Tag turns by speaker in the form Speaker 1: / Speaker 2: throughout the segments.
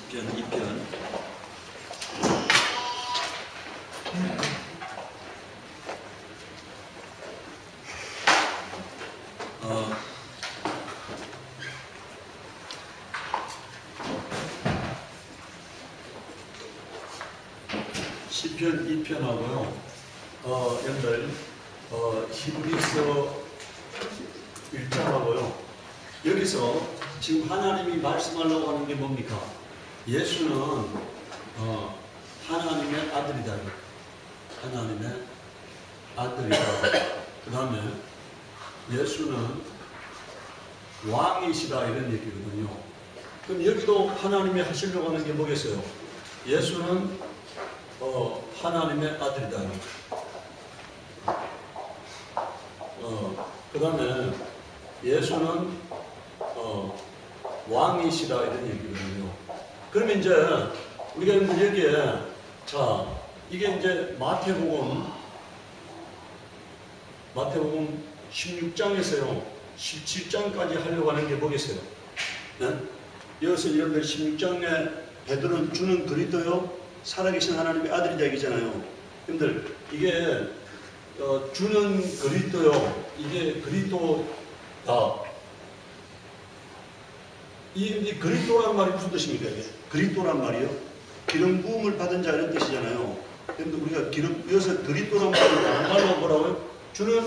Speaker 1: 10편 2편 10편 2편하고요. 여러분들 히브리서 1장하고요. 여기서 지금 하나님이 말씀하려고 하는 게 뭡니까? 예수는 하나님의 아들이다. 하나님의 아들이다. 그 다음에 예수는 왕이시다 이런 얘기거든요. 그럼 여기도 하나님이 하시려고 하는 게 뭐겠어요? 예수는 하나님의 아들이다. 그 다음에 예수는 왕이시다 이런 얘기거든요. 그러면 이제 우리가 여기에 자 이게 이제 마태복음 16장에서요 17장까지 하려고 하는 게 뭐겠어요? 네? 여기서 여러분들 16장에 베드로는 주는 그리스도요 살아계신 하나님의 아들이다 얘기잖아요. 여러분들 이게 주는 그리스도요 이게 그리스도다. 이 그리스도란 말이 무슨 뜻입니까? 이게 그리스도란 말이요 기름 부음을 받은 자 이런 뜻이잖아요. 그런데 우리가 여기서 그리스도란 말이 양말로 뭐라고요? 주는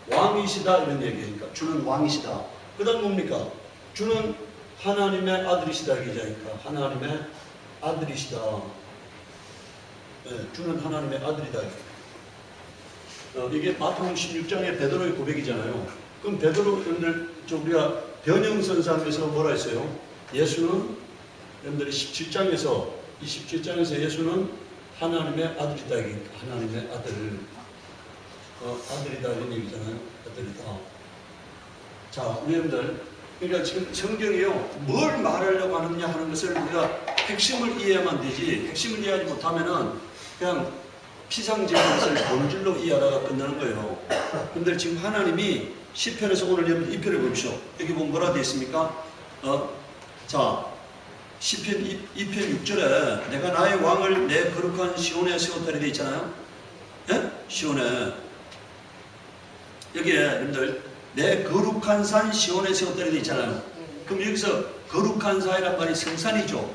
Speaker 1: 왕이시다 이런 얘기니까 주는 왕이시다. 그 다음 뭡니까? 주는 하나님의 아들이시다 얘기하니까 하나님의 아들이시다. 네, 주는 하나님의 아들이다. 이게 마태복음 16장의 베드로의 고백이잖아요. 그럼 베드로 여러분들 우리가 변형선상에서 뭐라 했어요? 예수는 여러분들이 17장에서 이 17장에서 예수는 하나님의 아들이다. 하나님의 아들. 아들이다 이런 얘기잖아요. 아들이다. 자, 우리 여러분들 그러니까 지금 성경이요 뭘 말하려고 하느냐 하는 것을 우리가 핵심을 이해하면 되지 핵심을 이해하지 못하면은 그냥 피상적인 것을 본질로 이해하다가 끝나는 거예요. 근데 지금 하나님이 시편에서 오늘 여러분 2편을 보십시오. 여기 보면 뭐라 되어 있습니까? 자 시편 2편 6절에 내가 나의 왕을 내 거룩한 시온에 세웠다리 되어 있잖아요. 예? 시온에 여기에 여러분들 내 거룩한 산 시온에 세웠다리 되어 있잖아요. 그럼 여기서 거룩한 산이란 말이 성산이죠.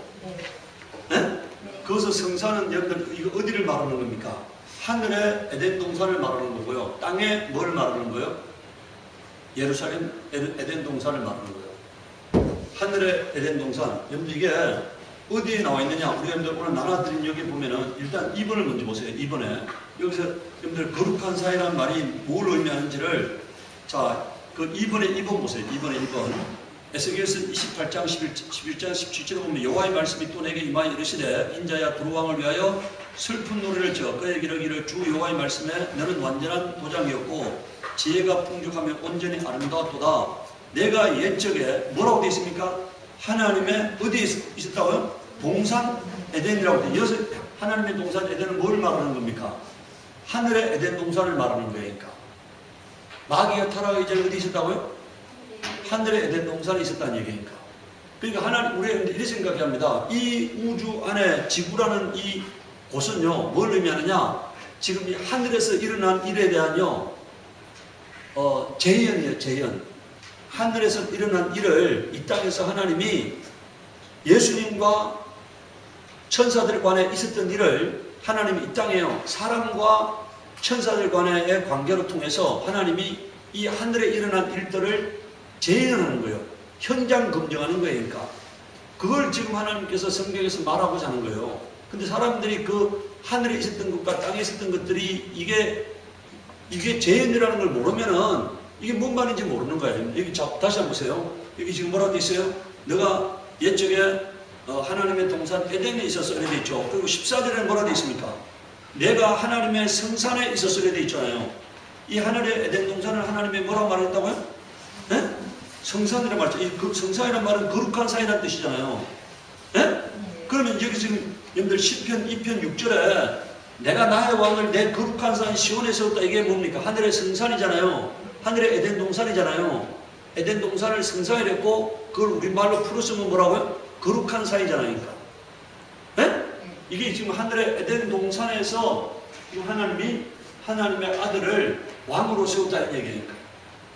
Speaker 1: 예? 거기서 성산은 여러분들 이거 어디를 말하는 겁니까? 하늘의 에덴 동산을 말하는 거고요. 땅에 뭘 말하는 거예요? 예루살렘 에덴 동산을 말하는 거예요. 하늘의 에덴 동산. 여러분들 이게 어디에 나와 있느냐? 우리 여러분들 오늘 나눠드린 여기 보면은 일단 2번을 먼저 보세요. 2번에 여기서 여러분들 거룩한 사이라는 말이 뭘 의미하는지를 자 그 2번에 2번 보세요. 2번에 2번. 에스겔서 28장 11장 17절에 보면 여호와의 말씀이 또 내게 임하여 이르시되 인자야 두루 왕을 위하여 슬픈 노래를 지어 그에게 이르기를 주 여호와의 말씀에 너는 완전한 도장이었고 지혜가 풍족하며 온전히 아름다웠도다. 내가 옛적에 뭐라고 되어 있습니까? 하나님의 어디에 있었다고요? 동산 에덴이라고 되어 있어요. 여기서 하나님의 동산 에덴은 뭘 말하는 겁니까? 하늘의 에덴 동산을 말하는 거니까. 마귀가 타락하기 전에 어디 있었다고요? 하늘의 에덴 동산에 있었다는 얘기니까. 그러니까 하나님 우리가 이렇게 생각합니다. 이 우주 안에 지구라는 이 곳은요 뭘 의미하느냐? 지금 이 하늘에서 일어난 일에 대한요 재현이에요. 재현. 하늘에서 일어난 일을 이 땅에서 하나님이 예수님과 천사들 간에 있었던 일을 하나님이 이 땅에요 사람과 천사들 간의 관계로 통해서 하나님이 이 하늘에 일어난 일들을 재현하는 거예요. 현장 검증하는 거예요. 그러니까 그걸 지금 하나님께서 성경에서 말하고자 하는 거예요. 근데 사람들이 그 하늘에 있었던 것과 땅에 있었던 것들이 이게 재현이라는 걸 모르면은 이게 뭔 말인지 모르는 거예요. 여기 다시 한번 보세요. 여기 지금 뭐라고 되어 있어요? 너가 옛적에 하나님의 동산 에덴에 있었어 이렇게 되어 있죠. 그리고 14절에는 뭐라고 되어 있습니까? 내가 하나님의 성산에 있었어 이렇게 되어 있잖아요. 이 하늘의 에덴 동산을 하나님이 뭐라고 말했다고요? 네? 성산이라고 말했죠. 이 성산이라는 말은 거룩한 산이라는 뜻이잖아요. 네? 그러면 여기 지금 여러분들 시편 2편 6절에 내가 나의 왕을 내 거룩한 산 시온에 세웠다. 이게 뭡니까? 하늘의 성산이잖아요. 하늘의 에덴 동산이잖아요. 에덴 동산을 성산이라 했고 그걸 우리말로 풀었으면 뭐라고요? 거룩한 산이잖아요. 그러니까. 이게 지금 하늘의 에덴 동산에서 지금 하나님이 하나님의 아들을 왕으로 세웠다는 얘기니까.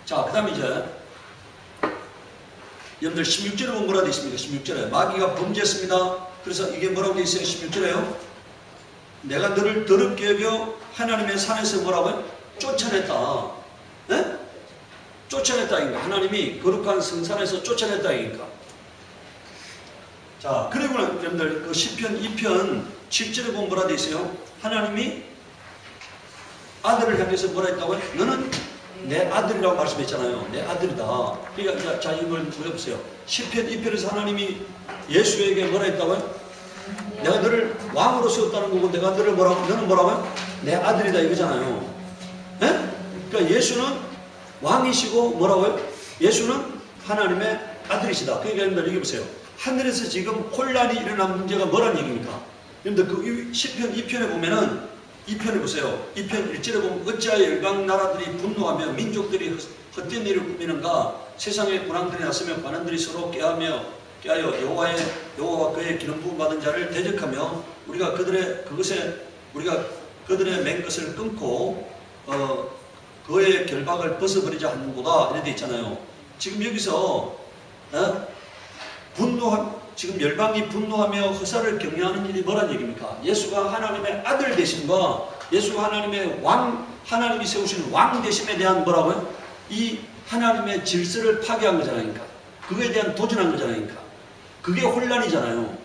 Speaker 1: 자, 그 다음에 이제 여러분들 16절에 보면 뭐라 되어 있습니까? 16절에 마귀가 범죄했습니다. 그래서 이게 뭐라고 되어 있어요? 16절에요. 내가 너를 더럽게 여겨 하나님의 산에서 뭐라고요? 쫓아냈다. 네? 쫓아냈다 이거. 하나님이 거룩한 성산에서 쫓아냈다 이니까. 자, 그리고 여러분들 그 시편 2편 7절에 보면 뭐라 되어 있어요? 하나님이 아들을 향해서 뭐라 했다고요? 너는 내 아들이라고 말씀했잖아요. 내 아들이다. 그러니까 자, 이걸 보세요. 시편 2편에서 하나님이 예수에게 뭐라 했다고요? 내가 너를 왕으로 세웠다는 거고 내가 너를 뭐라고? 너는 뭐라고요? 내 아들이다 이거잖아요. 네? 그러니까 예수는 왕이시고 뭐라고요? 예수는 하나님의 아들이시다. 그러니까 여러분들 이게 보세요. 하늘에서 지금 혼란이 일어난 문제가 뭐란 얘기입니까? 여러분들 그 시편 2편에 보면은 2편에 보세요. 2편 1절에 보면 어찌하여 열방 나라들이 분노하며 민족들이 헛된 일을 꾸미는가? 세상의 군왕들이 났으며 관원들이 서로 깨하여 여호와와 그의 기름 부음 받은 자를 대적하며 우리가 그들의 맨 것을 끊고 그의 결박을 벗어버리자 하는구나 이렇게 돼 있잖아요. 지금 여기서 지금 열방이 분노하며 허사를 경외하는 일이 뭐란 얘기입니까? 예수가 하나님의 아들 되심과 예수가 하나님의 하나님이 세우신 왕 되심에 대한 뭐라고요? 이 하나님의 질서를 파괴한 거잖아요. 그거에 대한 도전한 거잖아요. 그게 혼란이잖아요.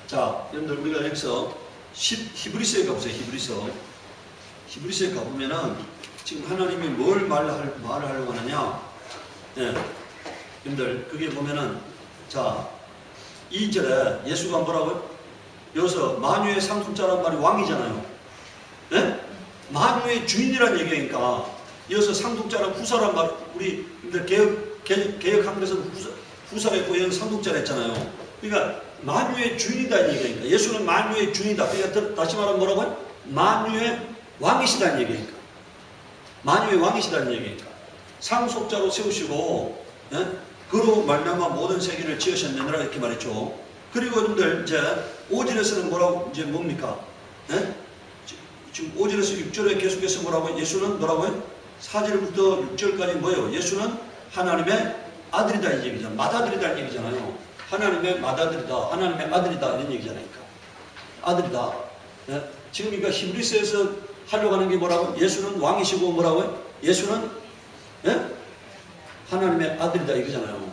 Speaker 1: 자, 여러분들 우리가 여기서 히브리서에 가보세요. 히브리서에 가보면은 지금 하나님이 뭘 말하려고 하느냐? 네. 여러분들 그게 보면은 자 2절에 예수가 뭐라고요? 여기서 만유의 상속자란 말이 왕이잖아요. 네? 만유의 주인이란 얘기니까 여기서 상속자란 후사란 말 우리 개혁 한글에서 후사랬고 여기 상속자라 했잖아요. 그러니까 만유의 주인이다 이 얘기니까 예수는 만유의 주인이다. 그러니까 다시 말하면 뭐라고요? 만유의 왕이시다는 얘기니까 만유의 왕이시다는 얘기니까 상속자로 세우시고 그로 말미암아 모든 세계를 지으셨느니라 이렇게 말했죠. 그리고 여러분들 이제 5절에서는 뭐라고 이제 뭡니까? 지금 5절에서 6절에 계속해서 뭐라고 예수는 뭐라고요? 4절부터 6절까지 뭐예요? 예수는 하나님의 아들이다 이 얘기잖아요. 맏아들이다 이 얘기잖아요. 하나님의 맏아들이다. 하나님의 아들이다 이런 얘기잖아요. 아들이다. 지금 그러니까 히브리서에서 하려고 하는 게 뭐라고? 예수는 왕이시고 뭐라고요? 예수는 하나님의 아들이다 이거잖아요.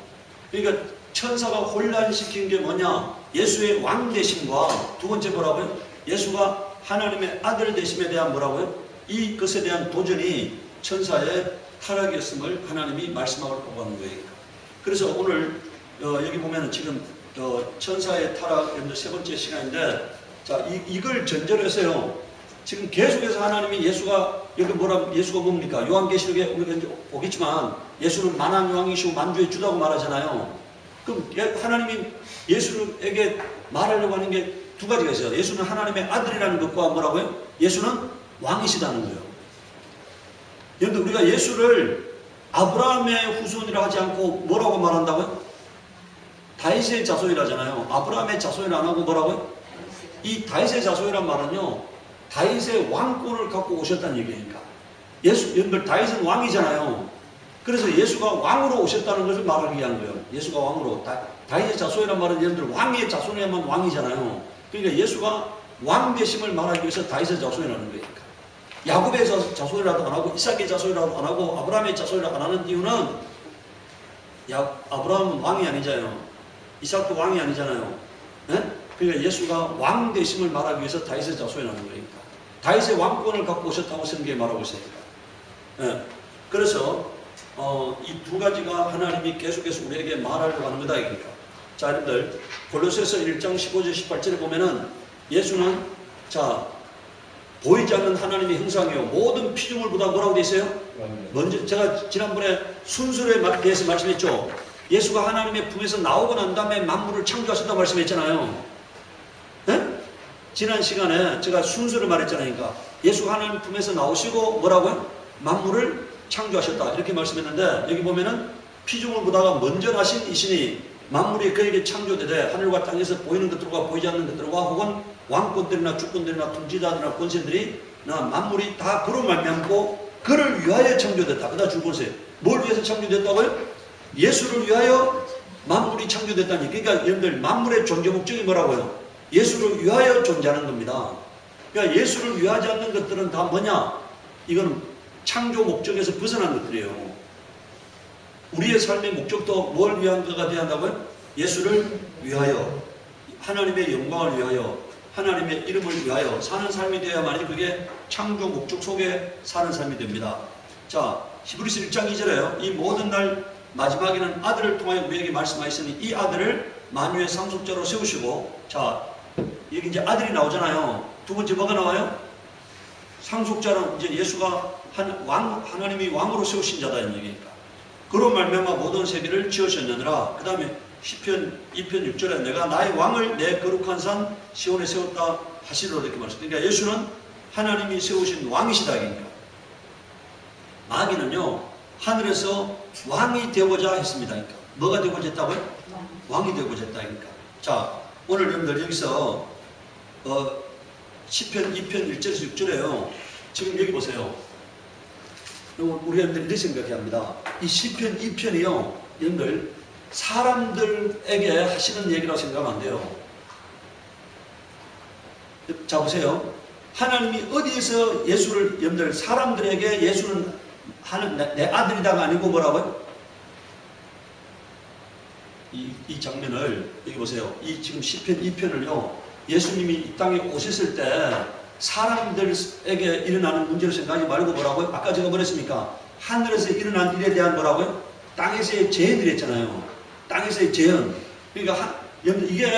Speaker 1: 그러니까 천사가 혼란시킨 게 뭐냐? 예수의 왕 되심과 두 번째 뭐라고요? 예수가 하나님의 아들 되심에 대한 뭐라고요? 이것에 대한 도전이 천사의 타락이었음을 하나님이 말씀하고 하는 거예요. 그래서 오늘 여기 보면은 지금 천사의 타락 세 번째 시간인데 자 이걸 전제로 해서요. 지금 계속해서 하나님이 예수가 여기 예수가 뭡니까? 요한계시록에 우리가 이제 보겠지만 예수는 만왕 왕이시고 만주의 주다고 말하잖아요. 그럼 하나님이 예수에게 말하려고 하는 게 두 가지가 있어요. 예수는 하나님의 아들이라는 것과 뭐라고요? 예수는 왕이시다는 거예요. 그런데 우리가 예수를 아브라함의 후손이라 하지 않고 뭐라고 말한다고요? 다윗의 자손이라잖아요. 아브라함의 자손이라 안 하고 뭐라고요? 이 다윗의 자손이란 말은요. 다윗의 왕권을 갖고 오셨다는 얘기니까. 여러분들 다윗은 왕이잖아요. 그래서 예수가 왕으로 오셨다는 것을 말하기 위한 거예요. 예수가 왕으로. 다윗의 자손이란 말은 여러분들 왕의 자손이야만 왕이잖아요. 그러니까 예수가 왕 되심을 말하기 위해서 다윗의 자손이라는 거니까. 야곱의 자손이라도 안 하고 이삭의 자손이라도 안 하고 아브라함의 자손이라도 안 하는 이유는 아브라함은 왕이 아니잖아요. 이삭도 왕이 아니잖아요. 그러니까 예수가 왕 되심을 말하기 위해서 다윗의 자손이라는 거니까. 다윗의 왕권을 갖고 오셨다고 성경에 말하고 있으니까. 그래서 이 두 가지가 하나님이 계속해서 우리에게 말하려고 하는 거다 이거니까. 자, 여러분들 골로새서 1장 15절 18절에 보면은 예수는 자 보이지 않는 하나님의 형상이요 모든 피조물보다 뭐라고 돼 있어요? 먼저 제가 지난번에 순수에 대해서 말씀했죠. 예수가 하나님의 품에서 나오고 난 다음에 만물을 창조하셨다고 말씀했잖아요. 지난 시간에 제가 순수를 말했잖아요. 그러니까 예수가 하나님 품에서 나오시고 뭐라고요? 만물을 창조하셨다 이렇게 말씀했는데 여기 보면은 피조물보다가 먼저 나신 이시니 만물이 그에게 창조되되 하늘과 땅에서 보이는 것들과 보이지 않는 것들과 혹은 왕권들이나 주권들이나 통치자들이나 권세들이 만물이 다 그로 말미암고 그를 위하여 창조됐다. 그다음 줄 보세요. 뭘 위해서 창조됐다고요? 예수를 위하여 만물이 창조됐다니. 그러니까 여러분들 만물의 존재 목적이 뭐라고요? 예수를 위하여 존재하는 겁니다. 그러니까 예수를 위하지 않는 것들은 다 뭐냐? 이건 창조 목적에서 벗어난 것들이에요. 우리의 삶의 목적도 뭘 위한 거가 되어야 한다고요? 예수를 위하여, 하나님의 영광을 위하여, 하나님의 이름을 위하여 사는 삶이 되어야만이 그게 창조 목적 속에 사는 삶이 됩니다. 자, 히브리서 1장 2절에요. 이 모든 날 마지막에는 아들을 통하여 우리에게 말씀하셨으니 이 아들을 만유의 상속자로 세우시고, 자, 여기 이제 아들이 나오잖아요. 두 번째 뭐가 나와요? 상속자는 이제 예수가 하나님이 왕으로 세우신 자다 이 얘기니까. 그로 말미암아 모든 세계를 지으셨느니라. 그 다음에 시편 2편 6절에 내가 나의 왕을 내 거룩한 산 시온에 세웠다 하시리로다 이렇게 말했어요. 그러니까 예수는 하나님이 세우신 왕이시다. 그러니까 마귀는요 하늘에서 왕이 되고자 했습니다. 그러니까 뭐가 되고자 했다고요? 왕이 되고자 했다. 그러니까 자, 오늘 여러분들 여기서 시편 2편 1절에서 6절에요. 지금 여기 보세요. 우리 여러분들 이렇게 생각해야 합니다. 이 시편 2편이요 여러분들 사람들에게 하시는 얘기라고 생각하면 안 돼요. 자, 보세요. 하나님이 어디에서 예수를, 여러분들 사람들에게 예수는 내 아들이다가 아니고 뭐라고요? 이 장면을 여기 보세요. 이 지금 시편 2편을요 예수님이 이 땅에 오셨을 때 사람들에게 일어나는 문제로 생각하지 말고 뭐라고요? 아까 제가 뭐랬습니까? 하늘에서 일어난 일에 대한 뭐라고요? 땅에서의 재현이라 했잖아요. 땅에서의 재현. 그러니까 여러분 이게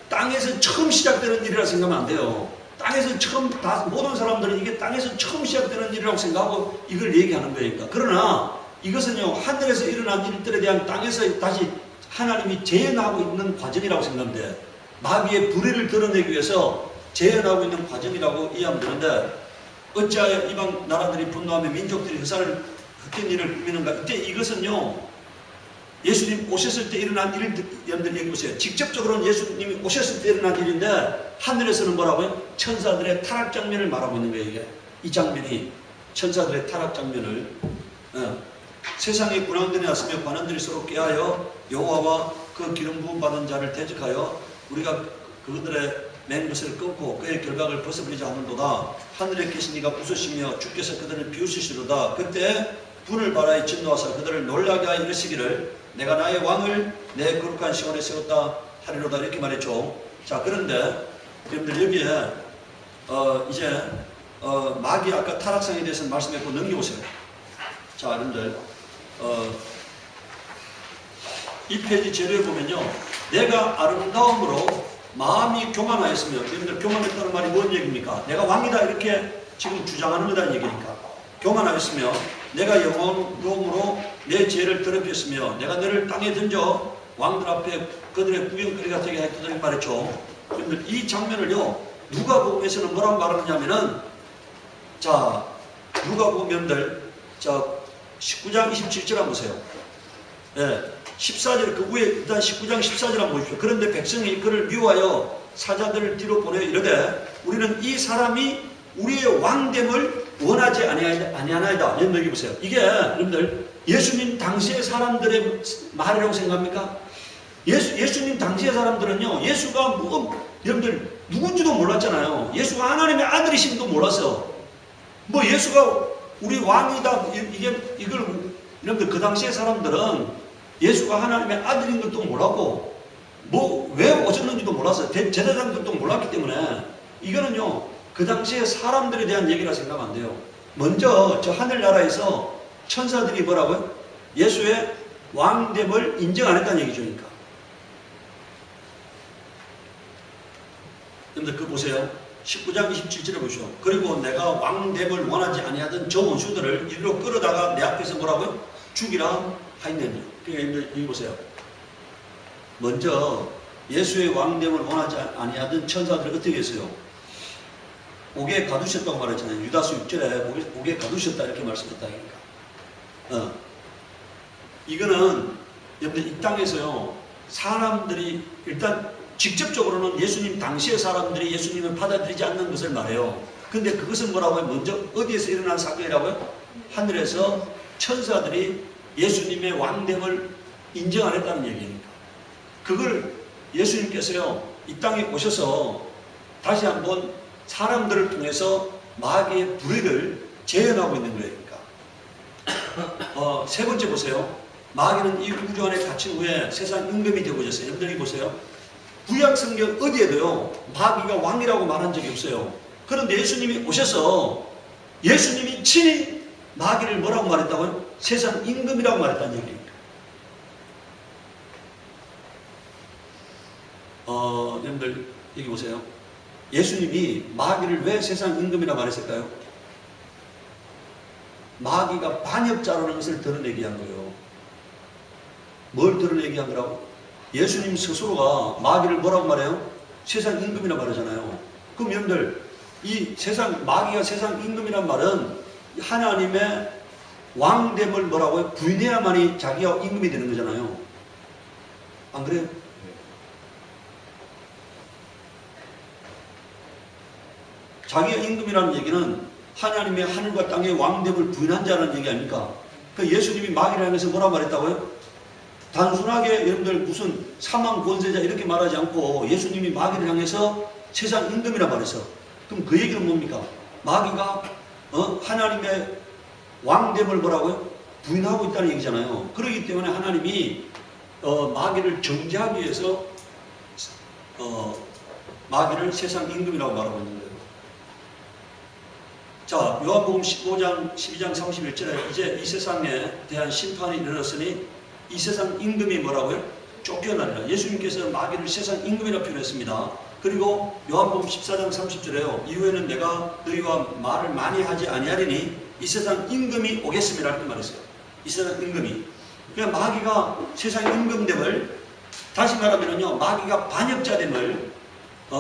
Speaker 1: 땅에서 처음 시작되는 일이라 생각하면 안 돼요. 땅에서 처음 모든 사람들은 이게 땅에서 처음 시작되는 일이라고 생각하고 이걸 얘기하는 거니까. 그러나 이것은요 하늘에서 일어난 일들에 대한 땅에서 다시 하나님이 재현하고 있는 과정이라고 생각하면 돼. 마귀의 불의를 드러내기 위해서 재현하고 있는 과정이라고 이해하면 되는데 어찌하여 이방 나라들이 분노하며 민족들이 흑사를 흑된 일을 꾸미는가. 이때 이것은요 예수님 오셨을 때 일어난 일들, 여러분들 얘기 보세요. 직접적으로는 예수님이 오셨을 때 일어난 일인데 하늘에서는 뭐라고요? 천사들의 타락 장면을 말하고 있는 거예요. 이게 이 장면이 천사들의 타락 장면을 세상에 군왕들이 났으며 관원들이 서로 깨하여 여호와와 그 기름 부음 받은 자를 대적하여 우리가 그들의 맨 것을 끊고 그의 결박을 벗어버리지 않는도다. 하늘에 계신 이가 부수시며 주께서 그들을 비우시시로다. 그때 분을 발하여 진노하사 그들을 놀라게 하여 이르시기를 내가 나의 왕을 내 거룩한 시온에 세웠다 하리로다 이렇게 말했죠. 자, 그런데 여러분들 여기에 이제 마귀 아까 타락상에 대해서 말씀했고 넘겨보세요. 자, 여러분들 이 페이지 재료에 보면요 내가 아름다움으로 마음이 교만하였으며, 여러분들 교만했다는 말이 뭔 얘기입니까? 내가 왕이다 이렇게 지금 주장하는 거다는 얘기니까. 교만하였으며 내가 영원로움으로 내 죄를 더럽혔으며 내가 너를 땅에 던져 왕들 앞에 그들의 구경거리가 되게 했다 이렇게 말했죠. 여러분들 이 장면을요 누가복음에서는 뭐라고 말하느냐면은 자 누가복음들 자 19장 27절 한번 보세요. 예, 14절 그 위에 일단 19장 14절 한번 보십시오. 그런데 백성이 그를 미워하여 사자들을 뒤로 보내 이르되 우리는 이 사람이 우리의 왕됨을 원하지 아니하나이다. 여러분들 여기 보세요. 이게 여러분들 예수님 당시의 사람들의 말이라고 생각합니까? 예수님 당시의 사람들은요 예수가 여러분들 누군지도 몰랐잖아요. 예수가 하나님의 아들이심도 몰랐어. 뭐 예수가 우리 왕이다 이걸 여러분들 그 당시의 사람들은 예수가 하나님의 아들인 것도 몰랐고 뭐 왜 오셨는지도 몰랐어요. 제사장들도 몰랐기 때문에 이거는요 그 당시에 사람들에 대한 얘기라 생각하면 안 돼요. 먼저 저 하늘나라에서 천사들이 뭐라고요? 예수의 왕됨을 인정 안 했다는 얘기죠. 그러니까 여러분들 그거 보세요. 19장 27절에 보시오. 그리고 내가 왕됨을 원하지 아니하던 저 원수들을 이리로 끌어다가 내 앞에서 뭐라고요? 죽이라 하였느니. 그러니까 여기 보세요. 먼저 예수의 왕됨을 원하지 아니하던 천사들을 어떻게 했어요? 옥에 가두셨다고 말했잖아요. 유다서 6절에 옥에 가두셨다 이렇게 말씀했다니까. 이거는 여러분들 이 땅에서요 사람들이 일단 직접적으로는 예수님 당시의 사람들이 예수님을 받아들이지 않는 것을 말해요. 근데 그것은 뭐라고요? 먼저 어디에서 일어난 사건이라고요? 하늘에서 천사들이 예수님의 왕됨을 인정 안 했다는 얘기입니다. 그걸 예수님께서요, 이 땅에 오셔서 다시 한번 사람들을 통해서 마귀의 불의를 재현하고 있는 거예요. 그러니까. 세 번째 보세요. 마귀는 이 우주 안에 갇힌 후에 세상 임금이 되고 오셨어요. 여러분들이 보세요. 구약 성경 어디에도요, 마귀가 왕이라고 말한 적이 없어요. 그런데 예수님이 오셔서 예수님이 친히 마귀를 뭐라고 말했다고요? 세상 임금이라고 말했다는 얘기입니다. 여러분들 여기 보세요. 예수님이 마귀를 왜 세상 임금이라고 말했을까요? 마귀가 반역자라는 것을 드러내게 한 거예요. 뭘 드러내게 한 거라고? 예수님 스스로가 마귀를 뭐라고 말해요? 세상 임금이라고 말하잖아요. 그럼 여러분들 이 세상 마귀가 세상 임금이란 말은 하나님의 왕됨을 뭐라고요? 부인해야만이 자기가 임금이 되는 거잖아요. 안 그래요? 자기가 임금이라는 얘기는 하나님의 하늘과 땅의 왕됨을 부인한 자라는 얘기 아닙니까? 그 예수님이 마귀를 향해서 뭐라고 말했다고요? 단순하게 여러분들 무슨 사망 권세자 이렇게 말하지 않고 예수님이 마귀를 향해서 세상 임금이라 말했어. 그럼 그 얘기는 뭡니까? 마귀가 하나님의 왕됨을 뭐라고요? 부인하고 있다는 얘기잖아요. 그렇기 때문에 하나님이 마귀를 정죄하기 위해서 마귀를 세상 임금이라고 말하고 있는 거예요. 자, 요한복음 15장 12장 31절에 이제 이 세상에 대한 심판이 일어났으니 이 세상 임금이 뭐라고요? 쫓겨나리라. 예수님께서 마귀를 세상 임금이라고 표현했습니다. 그리고 요한복음 14장 30절에요. 이후에는 내가 너희와 말을 많이 하지 아니하리니 이 세상 임금이 오겠습니다. 이렇게 말했어요. 이 세상 임금이. 그냥 마귀가 세상 임금됨을, 다시 말하면요, 마귀가 반역자됨을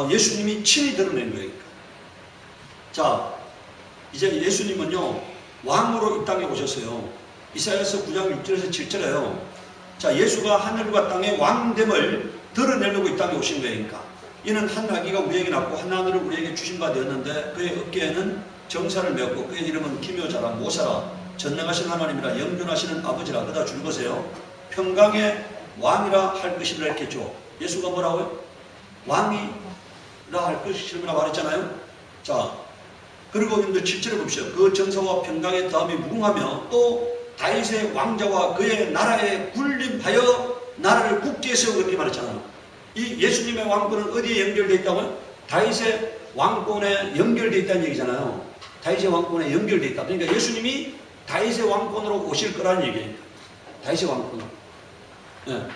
Speaker 1: 예수님이 친히 드러낸 거예요. 자, 이제 예수님은요, 왕으로 이 땅에 오셨어요. 이사야서 9장 6절에서 7절에요. 자, 예수가 하늘과 땅의 왕됨을 드러내려고 이 땅에 오신 거예요. 그러니까 이는 한 아기가 우리에게 낳고 한 아들을 우리에게 주신 바 되었는데 그의 어깨에는 정사를 메었고 그의 이름은 기묘자라 모사라 전능하신 하나님이라 영존하시는 아버지라. 그다 줄 것이에요. 평강의 왕이라 할 것이라 이렇게 했죠. 예수가 뭐라고요? 왕이라 할 것이라 말했잖아요. 자, 그리고 여러분들 7절을 봅시다. 그 정사와 평강의 다음이 무궁하며 또 다윗의 왕자와 그의 나라에 군림하여 나라를 굳게 세우고 이렇게 말했잖아요. 이 예수님의 왕권은 어디에 연결되어 있다고요? 다윗의 왕권에 연결되어 있다는 얘기잖아요. 다윗의 왕권에 연결되어 있다. 그러니까 예수님이 다윗의 왕권으로 오실 거라는 얘기예요. 다윗의 왕권으로. 네.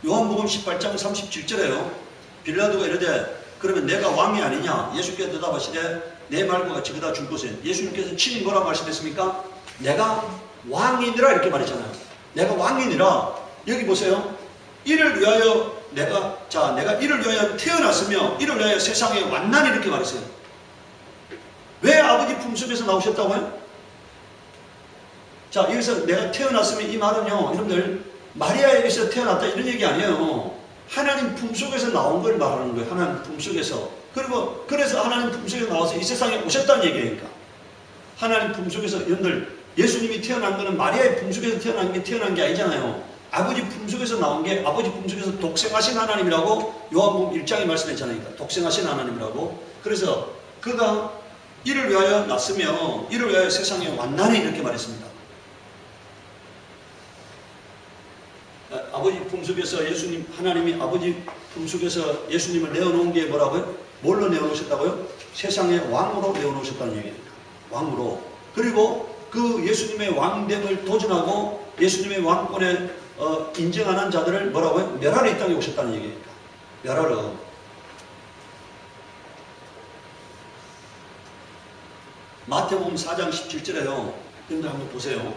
Speaker 1: 요한복음 18장 37절에요. 빌라도가 이르되 그러면 내가 왕이 아니냐? 예수께서 대답하시되 내 말과 같이 그다 줄 것은. 예수님께서 친히 뭐라고 말씀했습니까? 내가 왕이니라 이렇게 말했잖아요. 내가 왕이니라. 여기 보세요. 이를 위하여 내가 이를 위하여 태어났으며 이를 위하여 세상에 왔나니 이렇게 말했어요. 왜 아버지 품속에서 나오셨다고요? 자, 여기서 내가 태어났으면 이 말은요, 여러분들 마리아에게서 태어났다 이런 얘기 아니에요. 하나님 품속에서 나온 걸 말하는 거예요. 하나님 품속에서. 그리고 그래서 하나님 품속에서 나와서 이 세상에 오셨다는 얘기니까. 하나님 품속에서, 여러분들 예수님이 태어난 거는 마리아의 품속에서 태어난 게 아니잖아요. 아버지 품속에서 나온 게, 아버지 품속에서 독생하신 하나님이라고 요한복음 1장에 말씀했잖아요. 독생하신 하나님이라고. 그래서 그가 이를 위하여 났으며 이를 위하여 세상에 왔나니 이렇게 말했습니다. 아버지 품속에서 하나님이 아버지 품속에서 예수님을 내어놓은 게 뭐라고요? 뭘로 내어놓으셨다고요? 세상의 왕으로 내어놓으셨다는 얘기입니다. 왕으로. 그리고 그 예수님의 왕됨을 도전하고 예수님의 왕권에 인정하는 자들을 뭐라고요? 멸하러 이 땅에 오셨다는 얘기입니다. 멸하러. 마태복음 4장 17절에요. 여러분들 한번 보세요.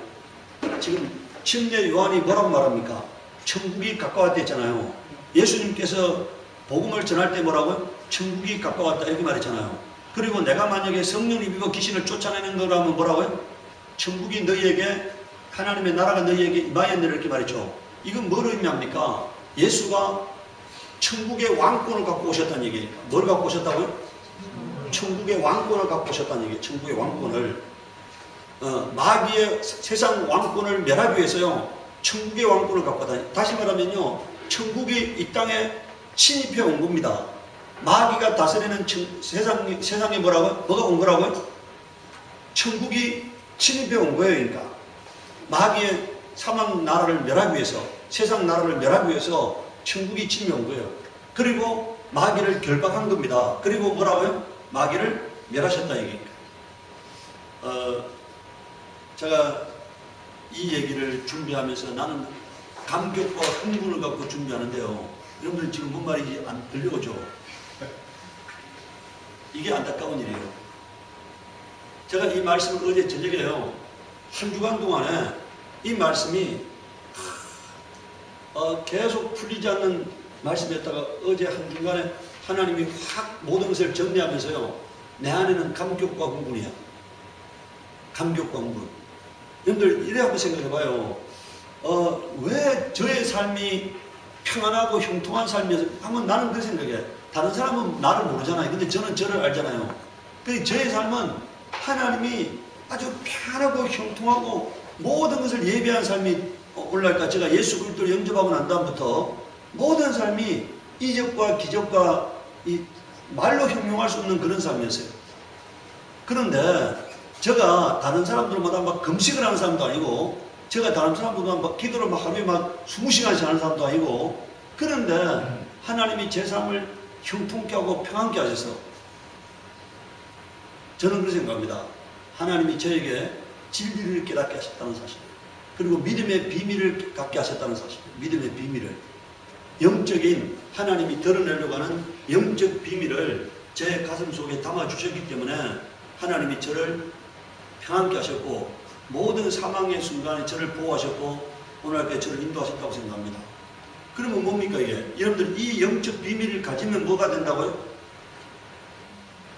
Speaker 1: 지금 침례 요한이 뭐라고 말합니까? 천국이 가까웠다 했잖아요. 예수님께서 복음을 전할 때 뭐라고요? 천국이 가까웠다 이렇게 말했잖아요. 그리고 내가 만약에 성령을 입고 귀신을 쫓아내는 거라면 뭐라고요? 천국이 너희에게 하나님의 나라가 너희에게 임하였느니라 이렇게 말했죠. 이건 뭘 의미합니까? 예수가 천국의 왕권을 갖고 오셨다는 얘기니까. 뭘 갖고 오셨다고요? 천국의 왕권을 갖고 오셨다는 얘기예요. 천국의 왕권을. 마귀의 세상 왕권을 멸하기 위해서요. 천국의 왕권을 갖고 왔다. 다시 말하면요. 천국이 이 땅에 침입해 온 겁니다. 마귀가 다스리는 세상에 뭐라고요? 뭐가 온 거라고요? 천국이 침입해 온 거예요. 그러니까 마귀의 사망 나라를 멸하기 위해서, 세상 나라를 멸하기 위해서 천국이 침입해 온 거예요. 그리고 마귀를 결박한 겁니다. 그리고 뭐라고요? 마귀를 멸하셨다 얘기니까. 제가 이 얘기를 준비하면서 나는 감격과 흥분을 갖고 준비하는데요. 여러분들 지금 뭔 말인지 안 들려오죠? 이게 안타까운 일이에요. 제가 이 말씀을 어제 저녁에요. 한 주간 동안에 이 말씀이 계속 풀리지 않는 말씀이었다가 어제 한 중간에 하나님이 확 모든 것을 정리하면서요. 내 안에는 감격과 흥분이야. 감격과 흥분. 여러분들 이래 한번 생각해봐요. 왜 저의 삶이 평안하고 형통한 삶이어서 하면 나는 그 생각에 다른 사람은 나를 모르잖아요. 근데 저는 저를 알잖아요. 근데 저의 삶은 하나님이 아주 편하고 형통하고 모든 것을 예비한 삶이 올라갈까. 제가 예수 그리스도를 영접하고 난 다음부터 모든 삶이 이적과 기적과 이 말로 형용할 수 없는 그런 삶이었어요. 그런데 제가 다른 사람들마다 막 금식을 하는 사람도 아니고, 제가 다른 사람보다 막 기도를 막 하면 막 20시간씩 하는 사람도 아니고, 그런데 하나님이 제 삶을 형통케 하고 평안케 하셔서 저는 그렇게 생각합니다. 하나님이 저에게 진리를 깨닫게 하셨다는 사실, 그리고 믿음의 비밀을 갖게 하셨다는 사실, 믿음의 비밀을, 영적인 하나님이 드러내려고 하는 영적 비밀을 제 가슴 속에 담아주셨기 때문에 하나님이 저를 평안케 하셨고 모든 사망의 순간에 저를 보호하셨고 오늘날까지 저를 인도하셨다고 생각합니다. 그러면 뭡니까 이게? 여러분들 이 영적 비밀을 가지면 뭐가 된다고요?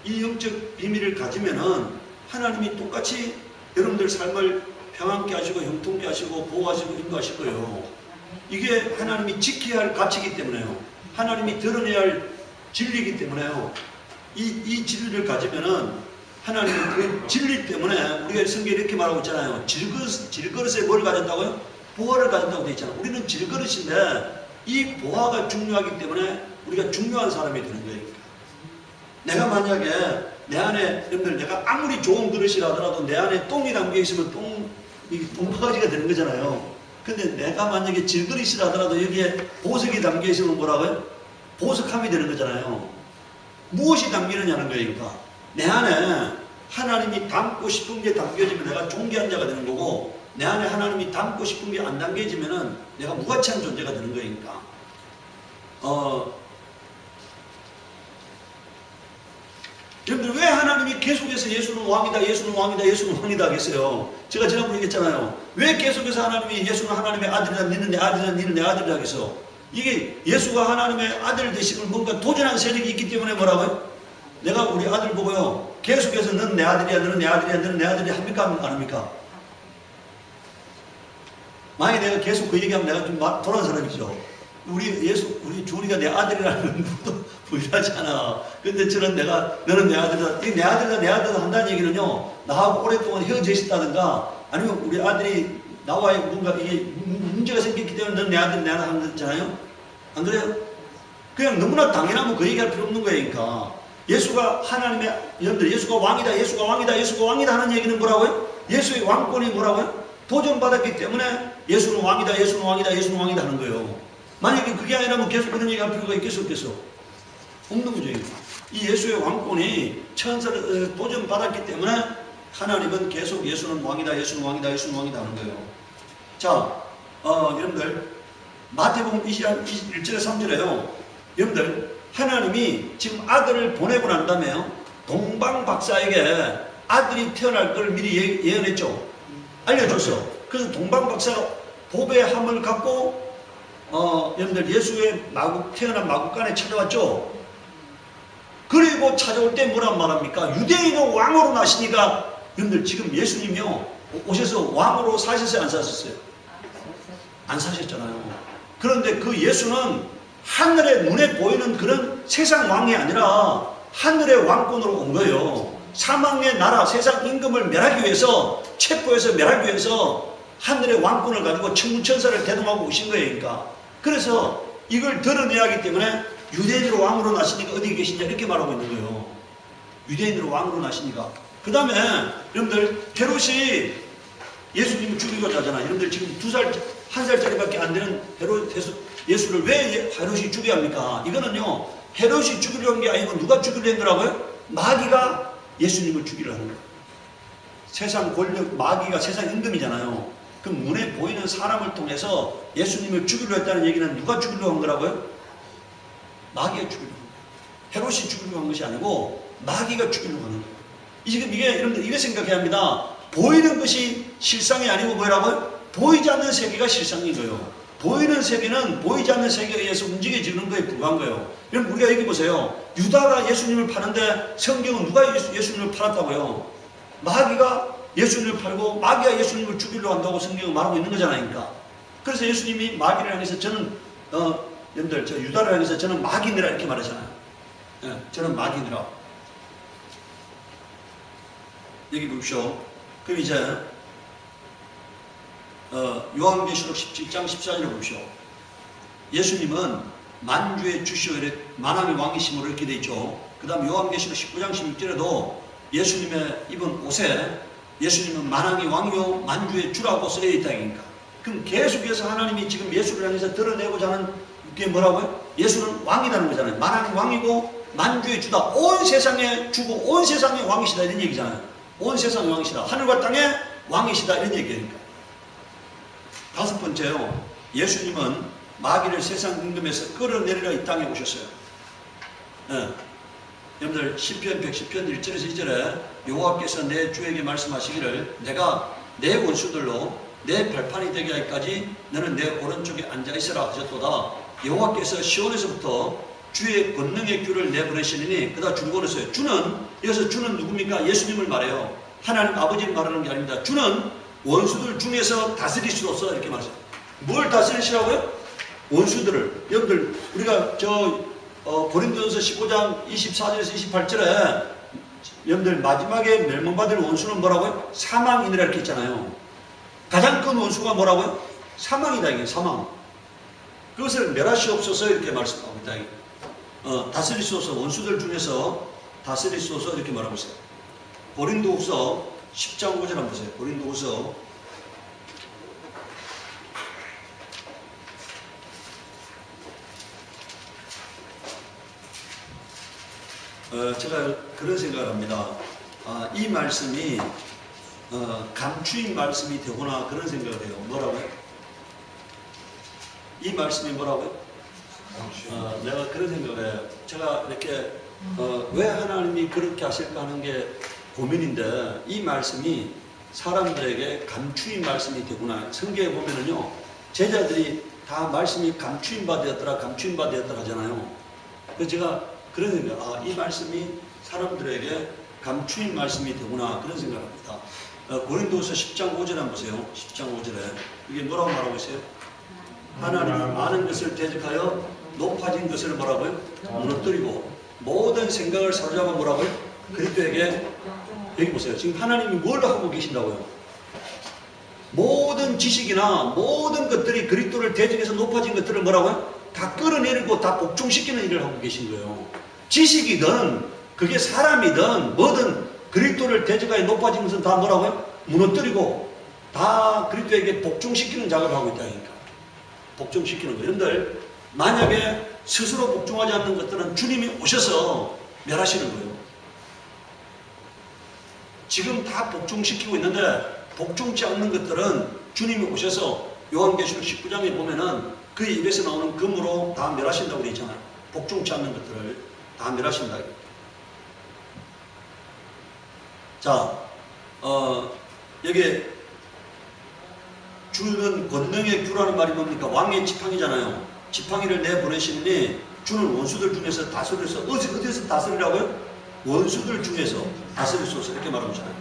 Speaker 1: 이 영적 비밀을 가지면은 하나님이 똑같이 여러분들 삶을 평안케 하시고 형통케 하시고 보호하시고 인도하실 거예요. 이게 하나님이 지켜야 할 가치이기 때문에요. 하나님이 드러내야 할 진리이기 때문에요. 이 진리를 가지면은 하나님은 그 진리 때문에 우리가 성경에 이렇게 말하고 있잖아요. 질그릇에 뭘 가졌다고요? 보화를 가졌다고 되어 있잖아요. 우리는 질그릇인데 이 보화가 중요하기 때문에 우리가 중요한 사람이 되는 거예요. 내가 만약에 내 안에, 여러분들 내가 아무리 좋은 그릇이라 하더라도 내 안에 똥이 담겨 있으면 똥바가지가 되는 거잖아요. 근데 내가 만약에 질그릇이라 하더라도 여기에 보석이 담겨 있으면 뭐라고요? 보석함이 되는 거잖아요. 무엇이 담기느냐는 거예요. 그러니까 내 안에 하나님이 담고 싶은 게 담겨지면 내가 존귀한 자가 되는 거고, 내 안에 하나님이 담고 싶은 게 안 담겨지면은 내가 무가치한 존재가 되는 거니까. 여러분들 왜 하나님이 계속해서 예수는 왕이다, 예수는 왕이다, 예수는 왕이다 하겠어요? 제가 지난번에 얘기했잖아요. 왜 계속해서 하나님이 예수는 하나님의 아들이다, 니는 내 아들이다, 니는 내 아들이다 하겠어? 이게 예수가 하나님의 아들 되심을 뭔가 도전하는 세력이 있기 때문에 뭐라고요? 내가 우리 아들 보고요. 계속해서 너는 내 아들이야, 너는 내 아들이야, 너는 내 아들이야 합니까? 안 합니까? 만약에 내가 계속 그 얘기하면 내가 좀 돌아온 사람이죠. 우리 주은이가 내 아들이라는 것도 부인하잖아. 근데 너는 내 아들이다. 내 아들이다, 내 아들이다 한다는 얘기는요. 나하고 오랫동안 헤어져 있었다든가, 아니면 우리 아들이 나와의 뭔가 이게 문제가 생겼기 때문에 너는 내 아들, 내 아들 하는 거잖아요. 안 그래요? 그냥 너무나 당연하면 그 얘기할 필요 없는 거예요. 그러니까. 예수가 하나님의, 여러분들 예수가 왕이다, 예수가 왕이다, 예수가 왕이다 하는 얘기는 뭐라고요? 예수의 왕권이 뭐라고요? 도전받았기 때문에 예수는 왕이다, 예수는 왕이다, 예수는 왕이다 하는 거예요. 만약에 그게 아니라면 계속 그런 얘기 할 필요가 있겠어, 없겠어? 없는 거죠. 이 예수의 왕권이 천사를 도전받았기 때문에 하나님은 계속 예수는 왕이다, 예수는 왕이다, 예수는 왕이다 하는 거예요. 자, 여러분들 마태복음 21절에 3절에요. 여러분들 하나님이 지금 아들을 보내고 난 다음에요. 동방 박사에게 아들이 태어날 걸 미리 예언했죠. 알려줬어. 그래서 동방 박사가 복의 함을 갖고 여러분들 예수의 태어난 마국간에 찾아왔죠. 그리고 찾아올 때 뭐란 말합니까? 유대인의 왕으로 나시니까 여러분들 지금 예수님이요. 오셔서 왕으로 사셨어요? 안 사셨어요? 안 사셨잖아요. 그런데 그 예수는 하늘의 눈에 보이는 그런 세상 왕이 아니라 하늘의 왕권으로 온 거예요. 사망의 나라, 세상 임금을 멸하기 위해서, 체포해서 멸하기 위해서 하늘의 왕권을 가지고 천군천사를 대동하고 오신 거예요. 그러니까. 그래서 이걸 드러내야 하기 때문에 유대인으로 왕으로 나시니까 어디 계시냐 이렇게 말하고 있는 거예요. 유대인으로 왕으로 나시니까. 그 다음에 여러분들 헤롯이 예수님을 죽이고자 하잖아요. 여러분들 지금 1살짜리밖에 안 되는 예수를 왜 헤롯이 죽여야 합니까? 이거는요, 헤롯이 죽이려는 게 아니고 누가 죽이려는 거라고요? 마귀가 예수님을 죽이려는 거예요. 세상 권력, 마귀가 세상 임금이잖아요. 그 눈에 보이는 사람을 통해서 예수님을 죽이려 했다는 얘기는 누가 죽이려 한 거라고요? 마귀가 죽이려 한 거예요. 헤롯이 죽이려 한 것이 아니고 마귀가 죽이려 하는 거예요. 지금 이게 여러분들 이렇게 생각해야 합니다. 보이는 것이 실상이 아니고 뭐라고요? 보이지 않는 세계가 실상인 거예요. 보이는 세계는 보이지 않는 세계에 의해서 움직여지는 거에 불과한 거예요. 여러분 우리가 여기 보세요. 유다가 예수님을 파는데 성경은 누가 예수님을 팔았다고요? 마귀가 예수님을 팔고 마귀가 예수님을 죽이려 한다고 성경은 말하고 있는 거잖아요. 그러니까. 그래서 예수님이 마귀를 향해서 저는 여러분들 저 유다를 향해서 저는 마귀니라 이렇게 말하잖아요. 예, 저는 마귀니라. 여기 보십시오. 그럼 이제 요한계시록 17장 14절을 보십시오. 예수님은 만주의 주시오 이래 만왕의 왕이심으로 이렇게 되어 있죠. 그 다음 요한계시록 19장 16절에도 예수님의 입은 옷에 예수님은 만왕의 왕이요 만주의 주라고 쓰여 있다니까. 그럼 계속해서 하나님이 지금 예수를 향해서 드러내고자 하는 게 뭐라고요? 예수는 왕이라는 거잖아요. 만왕의 왕이고 만주의 주다. 온 세상의 주고 온 세상의 왕이시다 이런 얘기잖아요. 온 세상의 왕이시다. 하늘과 땅의 왕이시다 이런 얘기니까. 다섯 번째요. 예수님은 마귀를 세상 임금에서 끌어내리려 이 땅에 오셨어요. 네. 여러분들 시편 110편 1절에서 2절에 여호와께서 내 주에게 말씀하시기를 내가 내 원수들로 내 발판이 되게 하기까지 너는 내 오른쪽에 앉아있으라 하셨도다. 여호와께서 시온에서부터 주의 권능의 귤을 내보내시니 그다 주를 보냈어요. 주는 여기서 주는 누굽니까? 예수님을 말해요. 하나님 아버지를 말하는 게 아닙니다. 주는 원수들 중에서 다스리시옵소서 이렇게 말했어요. 뭘 다스리시라고요? 원수들을. 여러분들 우리가 고린도전서 15장 24절에서 28절에 여러분들 마지막에 멸망받을 원수는 뭐라고요? 사망이니라 이렇게 있잖아요. 가장 큰 원수가 뭐라고요? 사망이다 이게 사망. 그것을 멸하시옵소서 이렇게 말씀합니다. 다스리소서 원수들 중에서 다스리소서 이렇게 말하고 있어요. 고린도후서 10장 5절 한번 보세요. 고린도후서 제가 그런 생각을 합니다. 이 말씀이 감추인 말씀이 되구나 그런 생각을 해요. 뭐라고요? 이 말씀이 뭐라고요? 내가 그런 생각을 해요. 제가 이렇게 왜 하나님이 그렇게 하실까 하는 게 고민인데 이 말씀이 사람들에게 감추인 말씀이 되구나. 성경에 보면은요 제자들이 다 말씀이 감추인 바 되었더라 감추인 바 되었더라 하잖아요. 그래서 제가 그런 생각, 이 말씀이 사람들에게 감추인 말씀이 되구나 그런 생각을 합니다. 고린도서 10장 5절 한번 보세요. 10장 5절에 이게 뭐라고 말하고 있어요? 하나님은 많은 것을 대적하여 높아진 것을 뭐라고요? 무너뜨리고 모든 생각을 사로잡아 뭐라고요? 그리스도에게 여기 보세요. 지금 하나님이 뭘 하고 계신다고요? 모든 지식이나 모든 것들이 그리스도를 대적해서 높아진 것들을 뭐라고요? 다 끌어내리고 다 복종시키는 일을 하고 계신 거예요. 지식이든 그게 사람이든 뭐든 그리스도를 대적하여 높아진 것은 다 뭐라고요? 무너뜨리고 다 그리스도에게 복종시키는 작업을 하고 있다니까. 복종시키는 거예요. 여러분들 만약에 스스로 복종하지 않는 것들은 주님이 오셔서 멸하시는 거예요. 지금 다 복종시키고 있는데 복종치 않는 것들은 주님이 오셔서 요한계시록 19장에 보면은 그 입에서 나오는 금으로 다 멸하신다고 되어 있잖아요. 복종치 않는 것들을 다 멸하신다. 자, 여기 주는 권능의 규라는 말이 뭡니까? 왕의 지팡이잖아요. 지팡이를 내보내시니 주는 원수들 중에서 다스려서 어디서 다스리라고요? 원수들 중에서 다스릴 수 없어 이렇게 말하고 있잖아요.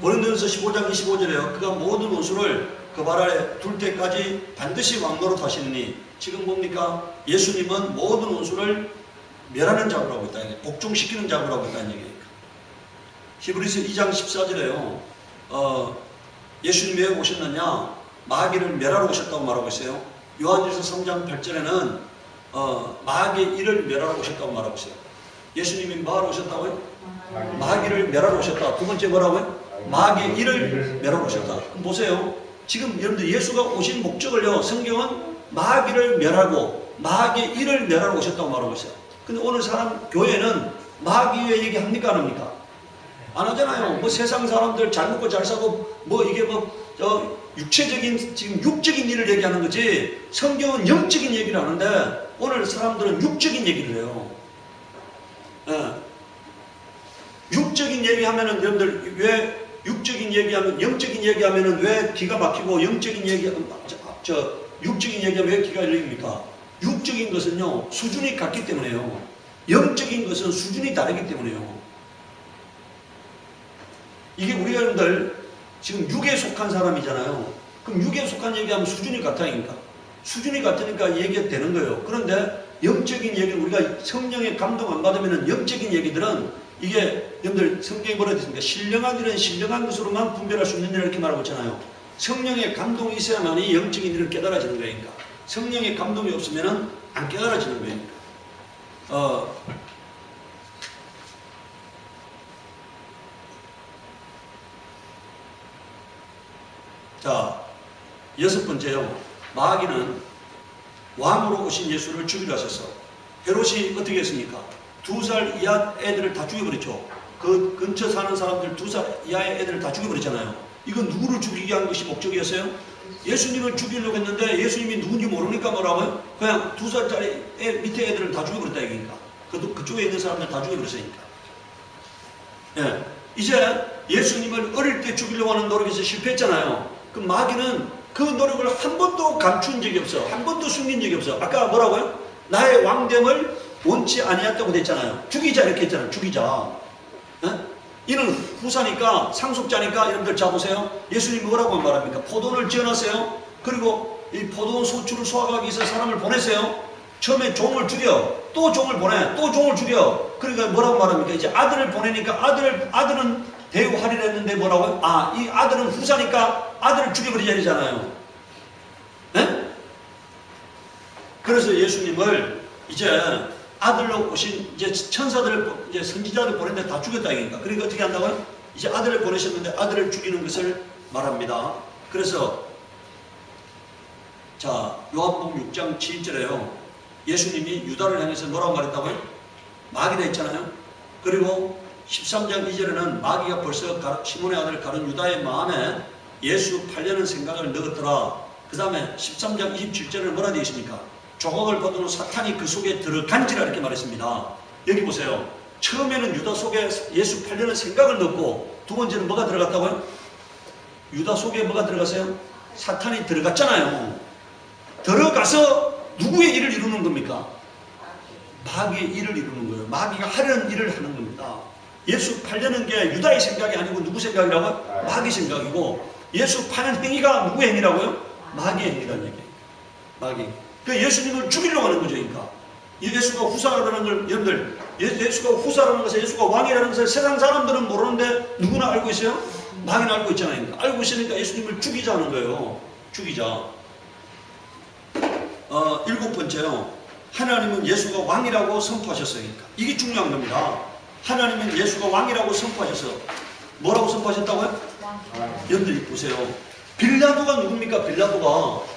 Speaker 1: 고린도전서 15장 25절에요. 그가 모든 원수를 그 발 아래 둘 때까지 반드시 왕노릇 하시느니, 지금 뭡니까? 예수님은 모든 원수를 멸하는 작업을 하고 있다. 복종시키는 작업을 하고 있다는 얘기니까. 히브리서 2장 14절에요. 예수님이 왜 오셨느냐? 마귀를 멸하러 오셨다고 말하고 있어요. 요한일서 3장 8절에는 마귀의 일을 멸하러 오셨다고 말하고 있어요. 예수님이 뭐하러 오셨다고요? 마귀를 멸하러 오셨다. 두 번째 뭐라고요? 마귀의 일을 멸하러 오셨다. 그럼 보세요. 지금 여러분들 예수가 오신 목적을요, 성경은 마귀를 멸하고 마귀의 일을 멸하러 오셨다고 말하고 있어요. 근데 오늘 교회는 마귀의 얘기 합니까, 안 합니까? 안 하잖아요. 뭐 세상 사람들 잘 먹고 잘 사고 뭐 이게 육체적인, 지금 육적인 일을 얘기하는 거지, 성경은 영적인 얘기를 하는데 오늘 사람들은 육적인 얘기를 해요. 예. 육적인 얘기하면은 여러분들 왜 육적인 얘기하면, 영적인 얘기하면은 왜 기가 막히고 육적인 얘기하면 왜 기가 열립니까? 육적인 것은요, 수준이 같기 때문에요. 영적인 것은 수준이 다르기 때문에요. 이게 우리가 여러분들 지금 육에 속한 사람이잖아요. 그럼 육에 속한 얘기하면 수준이 같으니까. 수준이 같으니까 얘기가 되는 거예요. 그런데 영적인 얘기는 우리가 성령의 감동 안 받으면 영적인 얘기들은 이게 여러분들 성경에 뭐라 되습니까? 신령한 일은 신령한 것으로만 분별할 수 있는 일을 이렇게 말하고 있잖아요. 성령의 감동이 있어야만이 영적인 일을 깨달아지는 거니까. 성령의 감동이 없으면 안 깨달아지는 거니까. 자, 여섯 번째요. 마귀는 왕으로 오신 예수를 죽이려 하셔서 헤롯이 어떻게 했습니까? 2살 이하 애들을 다 죽여버렸죠. 그 근처 사는 사람들 2살 이하의 애들을 다 죽여버렸잖아요. 이건 누구를 죽이게 한 것이 목적이었어요? 예수님을 죽이려고 했는데 예수님이 누군지 모르니까 뭐라고요? 그냥 2살짜리 밑에 애들을 다 죽여버렸다 얘기니까. 그쪽에 있는 사람들 다 죽여버렸으니까. 예. 이제 예수님을 어릴 때 죽이려고 하는 노력에서 실패했잖아요. 그 마귀는 그 노력을 한 번도 감춘 적이 없어. 한 번도 숨긴 적이 없어. 아까 뭐라고요? 나의 왕됨을 원치 아니했다고 됐잖아요. 죽이자 이렇게 했잖아요. 죽이자. 에? 이는 후사니까, 상속자니까. 여러분들 자 보세요. 예수님이 뭐라고 말합니까? 포도원을 지어놨어요. 그리고 이 포도원 소출을 수확하기 위해서 사람을 보냈어요. 처음에 종을 죽여, 또 종을 보내, 또 종을 죽여. 그러니까 뭐라고 말합니까? 이제 아들을 보내니까 아들은 대우하리라 했는데 뭐라고요? 이 아들은 후사니까 아들을 죽여버리자 이러잖아요. 에? 그래서 예수님을 이제 아들로 오신 이제 천사들을, 이제 선지자를 보냈는데 다 죽였다 이거니까. 그러니까 어떻게 한다고요? 이제 아들을 보내셨는데 아들을 죽이는 것을 말합니다. 그래서 자, 요한복음 6장 7절에요. 예수님이 유다를 향해서 뭐라고 말했다고요? 마귀라 했잖아요. 그리고 13장 2절에는 마귀가 벌써 시몬의 아들 가룟 유다의 마음에 예수 팔려는 생각을 넣었더라. 그 다음에 13장 27절에는 뭐라 되어 있습니까? 조각을 거두는 사탄이 그 속에 들어간지라 이렇게 말했습니다. 여기 보세요. 처음에는 유다 속에 예수 팔려는 생각을 넣고, 두 번째는 뭐가 들어갔다고요? 유다 속에 뭐가 들어갔어요? 사탄이 들어갔잖아요. 들어가서 누구의 일을 이루는 겁니까? 마귀의 일을 이루는 거예요. 마귀가 하려는 일을 하는 겁니다. 예수 팔려는 게 유다의 생각이 아니고 누구 생각이라고요? 마귀 생각이고, 예수 파는 행위가 누구의 행위라고요? 마귀의 행위라는 얘기예요. 마귀. 그 예수님을 죽이려고 하는 거죠. 그러니까 예수가 후사라는 걸, 여러분들 예수가 후사라는 것을, 예수가 왕이라는 것을 세상 사람들은 모르는데 누구나 알고 있어요? 마귀는 알고 있잖아요. 그러니까 알고 있으니까 예수님을 죽이자는 거예요. 죽이자. 일곱 번째요. 하나님은 예수가 왕이라고 선포하셨어요. 그러니까 이게 중요한 겁니다. 하나님은 예수가 왕이라고 선포하셔서 뭐라고 선포하셨다고요? 여러분들 보세요. 빌라도가 누굽니까? 빌라도가.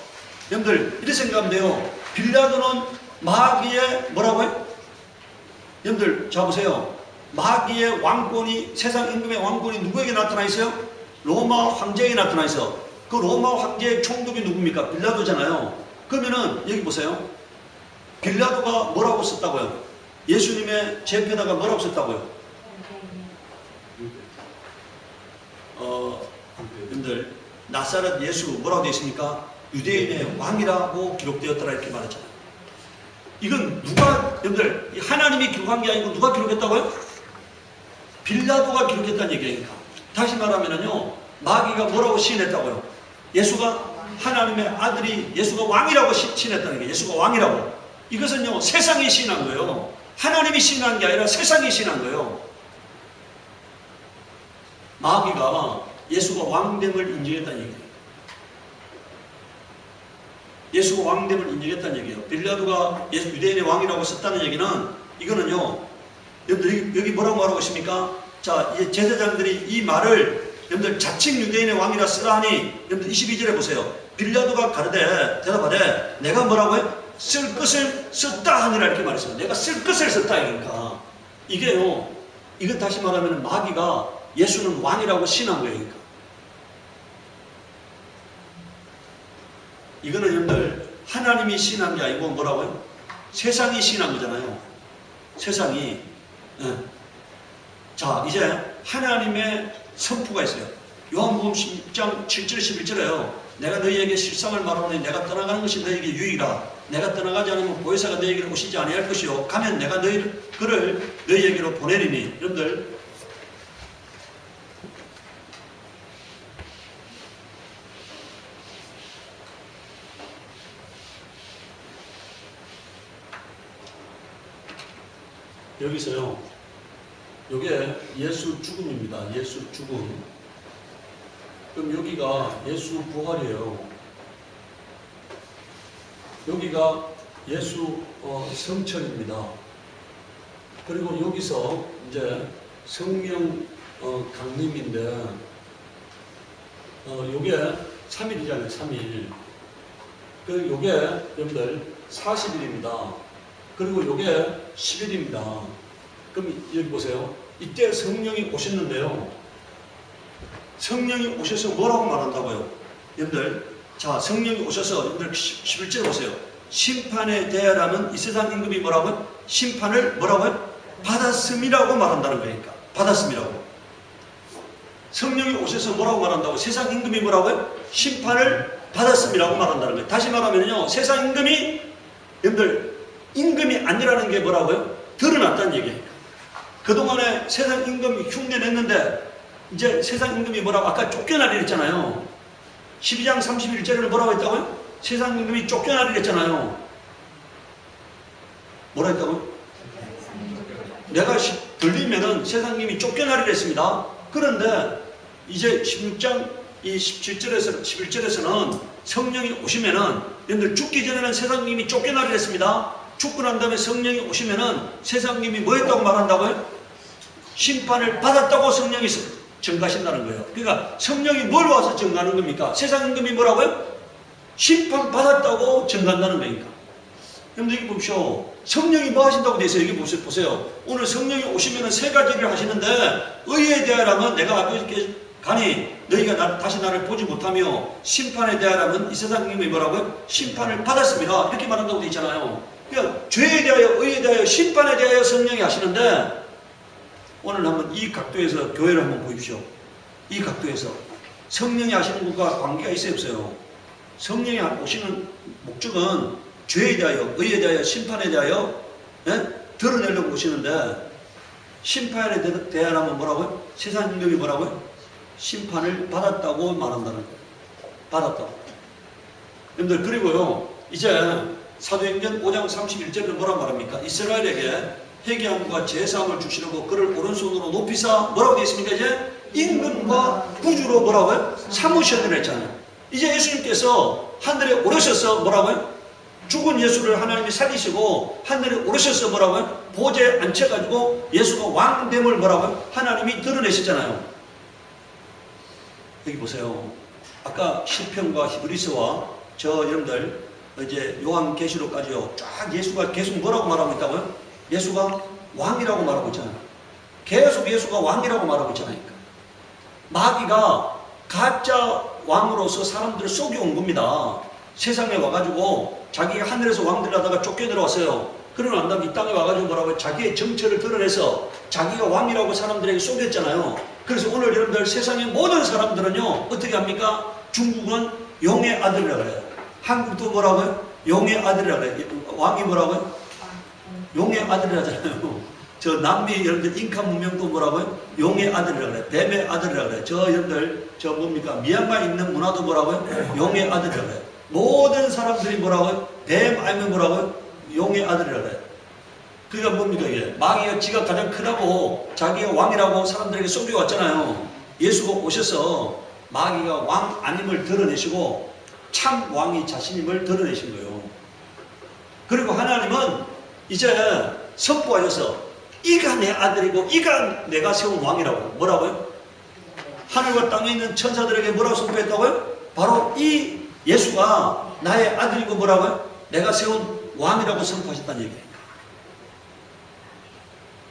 Speaker 1: 여러분들 이렇게 생각하면 돼요. 빌라도는 마귀의 뭐라고요? 여러분들 자 보세요. 마귀의 왕권이, 세상 임금의 왕권이 누구에게 나타나 있어요? 로마 황제에게 나타나 있어. 그 로마 황제의 총독이 누굽니까? 빌라도잖아요. 그러면은 여기 보세요. 빌라도가 뭐라고 썼다고요? 예수님의 제패다가 뭐라고 썼다고요? 여러분들 나사렛 예수 뭐라고 되어 있습니까? 유대인의 왕이라고 기록되었더라 이렇게 말했잖아요. 이건 누가, 여러분들 하나님이 기록한 게 아니고 누가 기록했다고요? 빌라도가 기록했다는 얘기니까. 다시 말하면은요, 마귀가 뭐라고 시인했다고요? 예수가 하나님의 아들이, 예수가 왕이라고 시인했다는 게, 예수가 왕이라고. 이것은요, 세상이 시인한 거예요. 하나님이 시인한 게 아니라 세상이 시인한 거예요. 마귀가 예수가 왕됨을 인정했다는 얘기예요. 예수가 왕됨을 인정했다는 얘기예요. 빌라도가 예수 유대인의 왕이라고 썼다는 얘기는, 이거는요, 여러분들 여기 뭐라고 말하고 있습니까? 자, 제사장들이 이 말을 여러분들 자칭 유대인의 왕이라 쓰라 하니, 여러분들 22절에 보세요. 빌라도가 가르되 대답하되 내가 뭐라고 해? 쓸 것을 썼다 하니라 이렇게 말했어요. 내가 쓸 것을 썼다. 그러니까 이게요, 이건 다시 말하면 마귀가 예수는 왕이라고 신한 거예요. 그러니까 이거는 여러분들 하나님이 신한 게 아니고 뭐라고요? 세상이 신한 거잖아요. 세상이. 네. 자, 이제 하나님의 선포가 있어요. 요한복음 10장 7절 11절에요. 내가 너희에게 실상을 말하노니 내가 떠나가는 것이 너희에게 유익이라. 내가 떠나가지 않으면 보혜사가 너희에게로 오시지 아니할 것이요. 가면 내가 그를 너희에게로 보내리니. 여러분들 여기서요, 요게 예수 죽음입니다. 예수 죽음. 그럼 여기가 예수 부활이에요. 여기가 예수 성천입니다. 그리고 여기서 이제 성령 강림인데, 요게 3일이잖아요. 3일. 요게 여러분들 40일입니다. 그리고 요게 10일입니다. 그럼 여기 보세요. 이때 성령이 오셨는데요. 성령이 오셔서 뭐라고 말한다고요? 여러분들, 자, 성령이 오셔서 여러분들 11절 보세요. 심판에 대하라면 이 세상 임금이 뭐라고요? 심판을 뭐라고요? 받았음이라고 말한다는 거니까. 받았음이라고. 성령이 오셔서 뭐라고 말한다고? 세상 임금이 뭐라고요? 심판을 받았음이라고 말한다는 거예요. 다시 말하면요, 세상 임금이, 여러분들, 임금이 아니라는 게 뭐라고요? 드러났다는 얘기예요. 그동안에 세상 임금이 흉내냈는데, 이제 세상 임금이 뭐라고? 아까 쫓겨나리라 했잖아요. 12장 31절에는 뭐라고 했다고요? 세상 임금이 쫓겨나리라 했잖아요. 뭐라 했다고요? 내가 들리면은 세상 임금이 쫓겨나리라 했습니다. 그런데 이제 16장 이 11절에서는 성령이 오시면은, 여러분들 죽기 전에는 세상 임금이 쫓겨나리라 했습니다. 죽고 난 다음에 성령이 오시면은 세상 임금이 뭐 했다고 말한다고요? 심판을 받았다고 성령이 증가하신다는 거예요. 그러니까 성령이 뭘 와서 증가하는 겁니까? 세상 임금이 뭐라고요? 심판 받았다고 증가한다는 거니까. 여러분들 여기 보십시오. 성령이 뭐 하신다고 돼 있어요? 여기 보세요. 오늘 성령이 오시면 세 가지를 하시는데, 의에 대하라면 내가 아버지께 가니 너희가 다시 나를 보지 못하며, 심판에 대하라면 이 세상 임금이 뭐라고요? 심판을 받았습니다. 이렇게 말한다고 돼 있잖아요. 그러니까 죄에 대하여, 의에 대하여, 심판에 대하여 성령이 하시는데, 오늘 한번 이 각도에서 교회를 한번 보십시오. 이 각도에서 성령이 하시는 것과 관계가 있어요, 없어요? 성령이 오시는 목적은 죄에 대하여, 의에 대하여, 심판에 대하여 드러내려고 오시는데, 심판에 대하라면 뭐라고요? 세상 임금이 뭐라고요? 심판을 받았다고 말한다는 거예요. 받았다고. 여러분들, 그리고요, 이제 사도행전 5장 31절에 뭐라고 말합니까? 이스라엘에게 회개함과 제사함을 주시려고 그를 오른손으로 높이사 뭐라고 되어 있습니까? 이제 임금과 구주로 뭐라고요? 삼으셨느라 했잖아요. 이제 예수님께서 하늘에 오르셔서 뭐라고요? 죽은 예수를 하나님이 살리시고 하늘에 오르셔서 뭐라고요? 보좌에 앉혀가지고 예수가 왕됨을 뭐라고요? 하나님이 드러내셨잖아요. 여기 보세요. 아까 시편과 히브리서와 여러분들 이제 요한계시록까지요, 쫙 예수가 계속 뭐라고 말하고 있다고요? 예수가 왕이라고 말하고 있잖아요. 계속 예수가 왕이라고 말하고 있잖아요. 마귀가 가짜 왕으로서 사람들을 속여온 겁니다. 세상에 와가지고 자기가 하늘에서 왕들 하다가 쫓겨내려왔어요. 그러고 난 다음에 이 땅에 와가지고 뭐라고요? 자기의 정체를 드러내서 자기가 왕이라고 사람들에게 속였잖아요. 그래서 오늘 여러분들 세상의 모든 사람들은요, 어떻게 합니까? 중국은 용의 아들이라고 해요. 한국도 뭐라고요? 용의 아들이라고 해요. 왕이 뭐라고요? 용의 아들이라잖아요. 저 남미 여러분들 잉카 문명도 뭐라고요? 용의 아들이라 그래. 뱀의 아들이라 그래. 저 여러분들 저 뭡니까? 미얀마에 있는 문화도 뭐라고요? 용의 아들이라 그래. 모든 사람들이 뭐라고요? 뱀 아니면 뭐라고요? 용의 아들이라 그래. 그러니까 뭡니까 이게? 마귀가 지가 가장 크다고 자기가 왕이라고 사람들에게 속여왔잖아요. 예수가 오셔서 마귀가 왕 아님을 드러내시고 참 왕이 자신임을 드러내신 거예요. 그리고 하나님은 이제 선포하셔서 이가 내 아들이고 이가 내가 세운 왕이라고. 뭐라고요? 하늘과 땅에 있는 천사들에게 뭐라고 선포했다고요? 바로 이 예수가 나의 아들이고 뭐라고요? 내가 세운 왕이라고 선포하셨다는 얘기예요.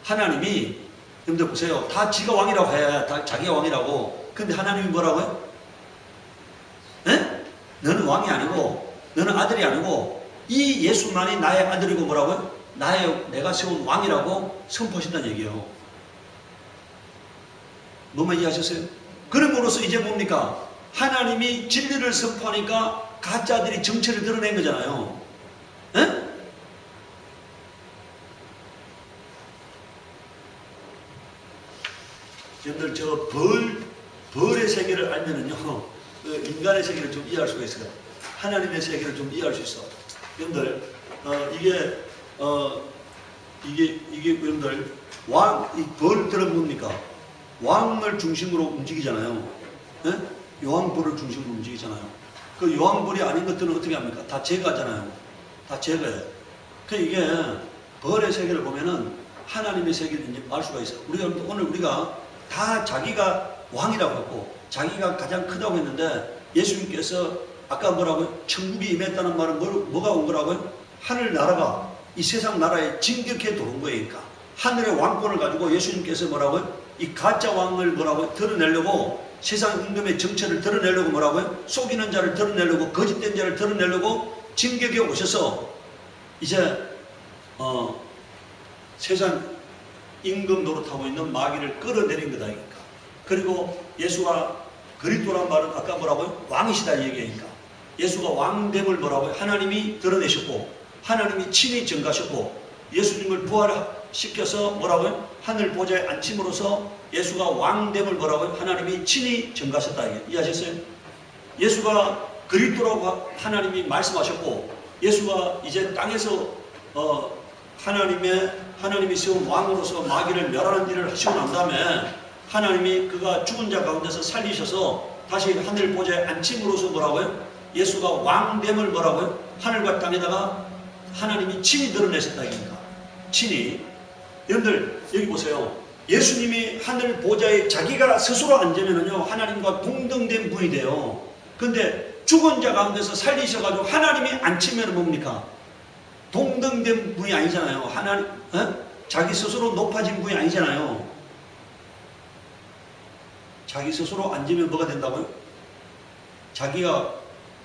Speaker 1: 하나님이 여러분들 보세요. 다 지가 왕이라고 해. 다 자기가 왕이라고. 근데 하나님이 뭐라고요? 에? 너는 왕이 아니고 너는 아들이 아니고 이 예수만이 나의 아들이고 뭐라고요? 내가 세운 왕이라고 선포하신다는 얘기예요. 뭐만 이해하셨어요? 그럼으로써 이제 뭡니까? 하나님이 진리를 선포하니까 가짜들이 정체를 드러낸 거잖아요. 에? 여러분들 저 벌의 세계를 알면은요, 인간의 세계를 좀 이해할 수가 있어요. 하나님의 세계를 좀 이해할 수 있어. 여러분들 이게 여러분들 이 벌들은 뭡니까? 왕을 중심으로 움직이잖아요. 예? 여왕벌을 중심으로 움직이잖아요. 그 여왕벌이 아닌 것들은 어떻게 합니까? 다 제거하잖아요. 다 제거해. 그 이게 벌의 세계를 보면은 하나님의 세계를 이제 알 수가 있어요. 오늘 우리가 다 자기가 왕이라고 했고 자기가 가장 크다고 했는데 예수님께서 아까 뭐라고요? 천국이 임했다는 말은 뭐가 온 거라고요? 하늘 나라가 이 세상 나라에 진격해 들어온 거예요. 그러니까 하늘의 왕권을 가지고 예수님께서 뭐라고요? 이 가짜 왕을 뭐라고요? 드러내려고 세상 임금의 정체를 드러내려고 뭐라고요? 속이는 자를 드러내려고 거짓된 자를 드러내려고 진격해 오셔서 이제 세상 임금 노릇하고 있는 마귀를 끌어내린 거다. 그러니까. 그리고 예수가 그리스도란 말은 아까 뭐라고요? 왕이시다 얘기하니까. 예수가 왕됨을 뭐라고요? 하나님이 드러내셨고 하나님이 친히 증가하셨고 예수님을 부활시켜서 뭐라고요? 하늘 보좌에 앉힘으로써 예수가 왕됨을 뭐라고요? 하나님이 친히 증가하셨다. 이해하셨어요? 예수가 그리스도라고 하나님이 말씀하셨고 예수가 이제 땅에서 하나님이 세운 왕으로서 마귀를 멸하는 일을 하시고 난 다음에 하나님이 그가 죽은 자 가운데서 살리셔서 다시 하늘 보좌에 앉힘으로써 뭐라고요? 예수가 왕됨을 뭐라고요? 하늘과 땅에다가 하나님이 친히 드러내셨다. 이겁니다. 친히. 여러분들 여기 보세요. 예수님이 하늘 보좌에 자기가 스스로 앉으면은요 하나님과 동등된 분이 돼요. 근데 죽은 자 가운데서 살리셔가지고 하나님이 앉히면 뭡니까? 동등된 분이 아니잖아요. 하나님, 자기 스스로 높아진 분이 아니잖아요. 자기 스스로 앉으면 뭐가 된다고요? 자기가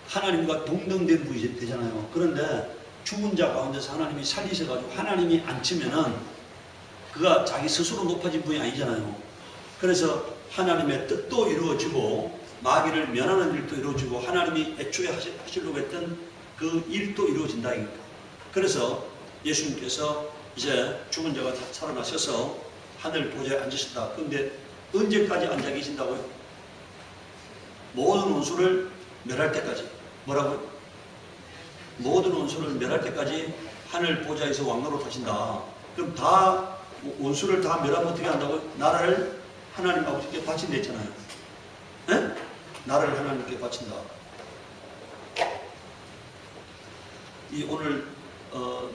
Speaker 1: 하나님과 동등된 분이 되잖아요. 그런데 죽은 자 가운데서 하나님이 살리셔가지고 하나님이 앉히면은 그가 자기 스스로 높아진 분이 아니잖아요. 그래서 하나님의 뜻도 이루어지고 마귀를 면하는 일도 이루어지고 하나님이 애초에 하시려고 했던 그 일도 이루어진다. 그래서 예수님께서 이제 죽은 자가 살아나셔서 하늘 보좌에 앉으신다. 그런데 언제까지 앉아 계신다고요? 모든 원수를 멸할 때까지. 뭐라고요? 모든 원수를 멸할 때까지 하늘 보좌에서 왕노릇 하신다. 그럼 다 원수를 다 멸하면 어떻게 한다고요? 나라를 하나님 아버지께 바친다 했잖아요. 네? 나라를 하나님께 바친다. 이 오늘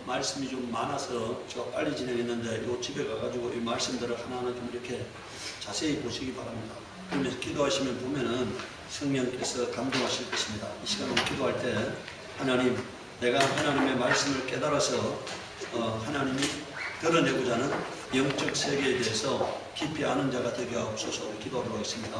Speaker 1: 말씀이 좀 많아서 제가 빨리 진행했는데 요 집에 가가지고 이 말씀들을 하나하나 좀 이렇게 자세히 보시기 바랍니다. 그러면서 기도하시면 보면은 성령께서 감동하실 것입니다. 이 시간에 기도할 때 하나님, 내가 하나님의 말씀을 깨달아서 하나님이 드러내고자 하는 영적 세계에 대해서 깊이 아는 자가 되게 하옵소서. 기도하도록 하겠습니다.